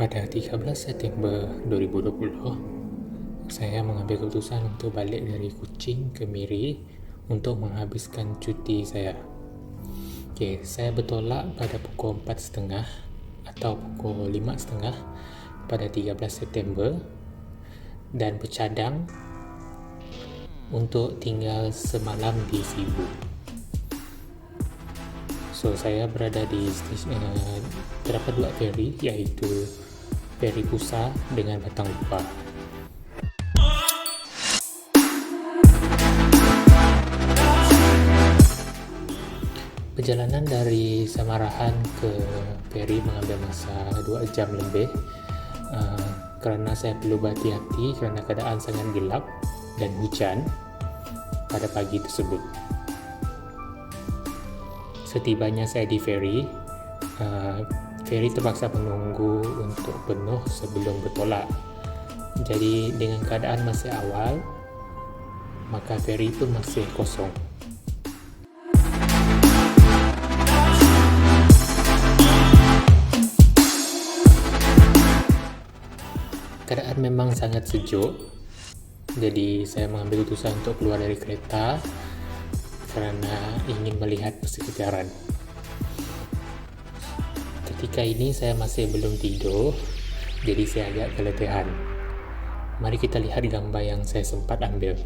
Pada 13 September 2020, saya mengambil keputusan untuk balik dari Kuching ke Miri untuk menghabiskan cuti saya. Saya bertolak pada pukul 4.30 atau pukul 5.30 pada 13 September dan bercadang untuk tinggal semalam di Sibu. Saya berada di terdapat dua feri, iaitu feri Pusa dengan Batang Lupa. Perjalanan dari Samarahan ke feri mengambil masa 2 jam lebih kerana saya perlu berhati-hati kerana keadaan sangat gelap dan hujan pada pagi tersebut. Setibanya saya di feri, feri terpaksa menunggu untuk penuh sebelum bertolak. Jadi dengan keadaan masih awal, maka feri pun masih kosong. Keadaan memang sangat sejuk, jadi saya mengambil keputusan untuk keluar dari kereta kerana ingin melihat persekitaran. Ketika ini saya masih belum tidur, jadi saya agak keletihan. Mari kita lihat gambar yang saya sempat ambil.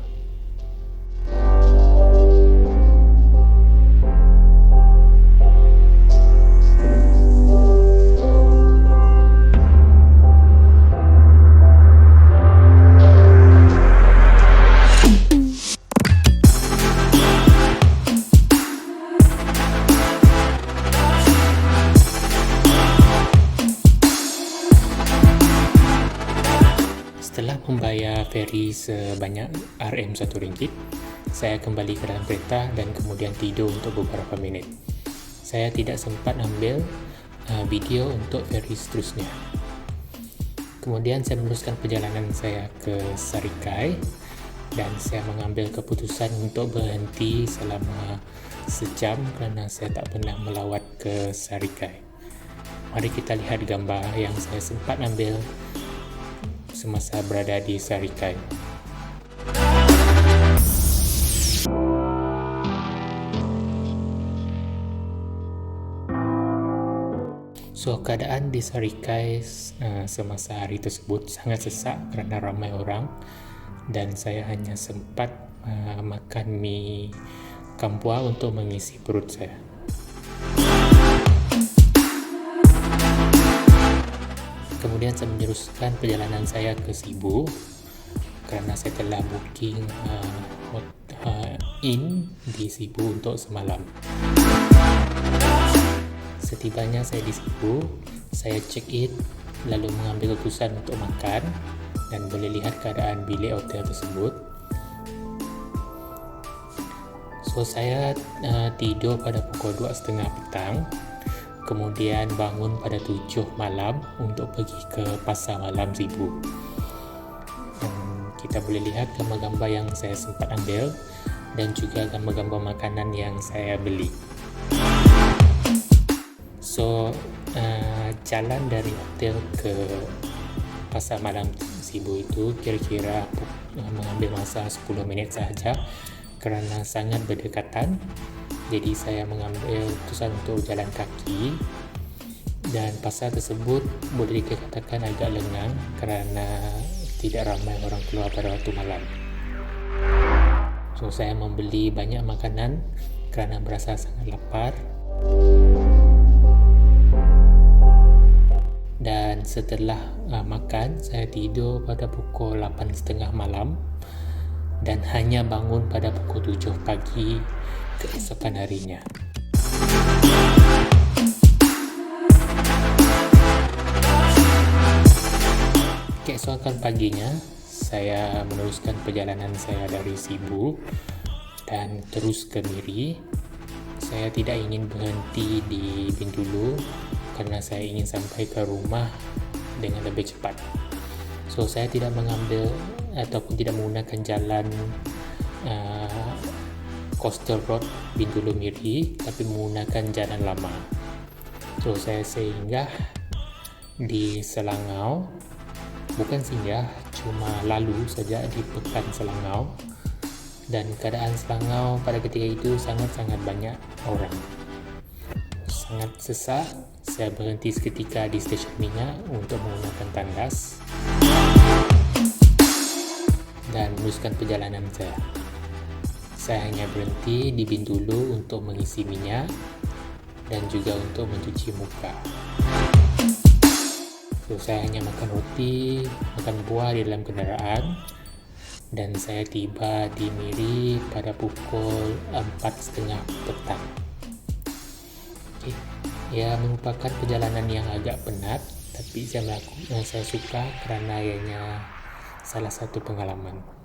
Setelah membayar feri sebanyak RM1, saya kembali ke dalam kereta dan kemudian tidur untuk beberapa minit. Saya tidak sempat ambil video untuk feri seterusnya. Kemudian saya meneruskan perjalanan saya ke Sarikai dan saya mengambil keputusan untuk berhenti selama sejam kerana saya tak pernah melawat ke Sarikai. Mari kita lihat gambar yang saya sempat ambil semasa berada di Sarikai. Keadaan di Sarikai semasa hari tersebut sangat sesak kerana ramai orang dan saya hanya sempat makan mi kampua untuk mengisi perut saya. Kemudian saya meneruskan perjalanan saya ke Sibu kerana saya telah booking in di Sibu untuk semalam. Setibanya saya di Sibu, saya check in lalu mengambil keputusan untuk makan dan boleh lihat keadaan bilik hotel tersebut. Saya tidur pada pukul 2.30 petang. Kemudian bangun pada 7 malam untuk pergi ke pasar malam Sibu. Dan kita boleh lihat gambar-gambar yang saya sempat ambil dan juga gambar-gambar makanan yang saya beli. Jalan dari hotel ke pasar malam Sibu itu kira-kira mengambil masa 10 minit sahaja kerana sangat berdekatan. Jadi saya mengambil keputusan untuk jalan kaki dan pasar tersebut boleh dikatakan agak lengang kerana tidak ramai orang keluar pada waktu malam. Saya membeli banyak makanan kerana berasa sangat lapar. Dan setelah makan, saya tidur pada pukul 8.30 malam dan hanya bangun pada pukul 7 pagi keesokan harinya. Keesokan paginya, saya meneruskan perjalanan saya dari Sibu dan terus ke Miri. Saya tidak ingin berhenti di Bintulu kerana saya ingin sampai ke rumah dengan lebih cepat. Saya tidak mengambil ataupun tidak menggunakan jalan Coastal Road Bintulu Miri, tapi menggunakan jalan lama. Saya singgah di Selangau, bukan singgah, cuma lalu saja di pekan Selangau, dan keadaan Selangau pada ketika itu sangat-sangat banyak orang. Sangat sesak, saya berhenti seketika di stesen minyak untuk menggunakan tandas dan meneruskan perjalanan saya. Saya hanya berhenti di Bintulu untuk mengisi minyak dan juga untuk mencuci muka. Saya hanya makan roti, makan buah di dalam kenderaan, dan saya tiba di Miri pada pukul 4.30 petang. Ya, merupakan perjalanan yang agak penat, tapi saya suka kerana ianya salah satu pengalaman.